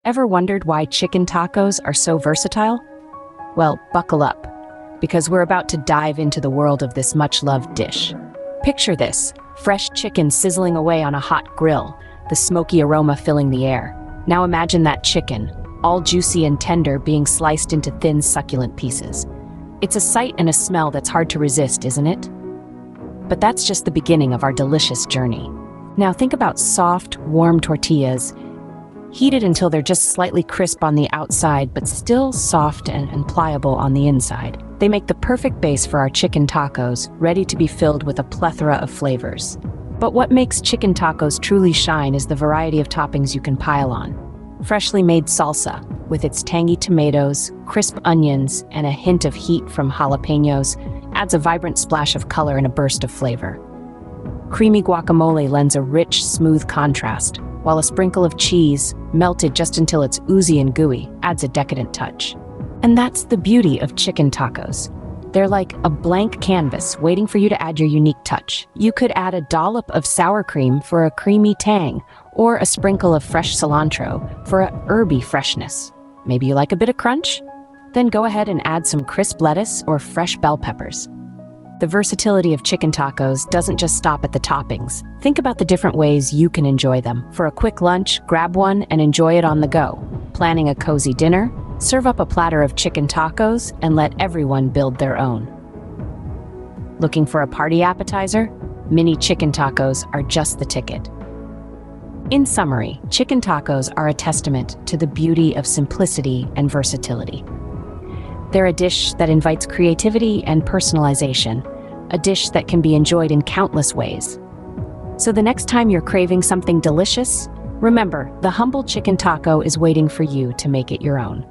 Ever wondered why chicken tacos are so versatile? Well, buckle up, because we're about to dive into the world of this much-loved dish. Picture this, fresh chicken sizzling away on a hot grill, the smoky aroma filling the air. Now imagine that chicken, all juicy and tender, being sliced into thin, succulent pieces. It's a sight and a smell that's hard to resist, isn't it? But that's just the beginning of our delicious journey. Now think about soft, warm tortillas, heated until they're just slightly crisp on the outside, but still soft and pliable on the inside. They make the perfect base for our chicken tacos, ready to be filled with a plethora of flavors. But what makes chicken tacos truly shine is the variety of toppings you can pile on. Freshly made salsa, with its tangy tomatoes, crisp onions, and a hint of heat from jalapenos, adds a vibrant splash of color and a burst of flavor. Creamy guacamole lends a rich, smooth contrast, while a sprinkle of cheese, melted just until it's oozy and gooey, adds a decadent touch. And that's the beauty of chicken tacos. They're like a blank canvas waiting for you to add your unique touch. You could add a dollop of sour cream for a creamy tang, or a sprinkle of fresh cilantro for a herby freshness. Maybe you like a bit of crunch? Then go ahead and add some crisp lettuce or fresh bell peppers. The versatility of chicken tacos doesn't just stop at the toppings. Think about the different ways you can enjoy them. For a quick lunch, grab one and enjoy it on the go. Planning a cozy dinner? Serve up a platter of chicken tacos and let everyone build their own. Looking for a party appetizer? Mini chicken tacos are just the ticket. In summary, chicken tacos are a testament to the beauty of simplicity and versatility. They're a dish that invites creativity and personalization, a dish that can be enjoyed in countless ways. So the next time you're craving something delicious, remember, the humble chicken taco is waiting for you to make it your own.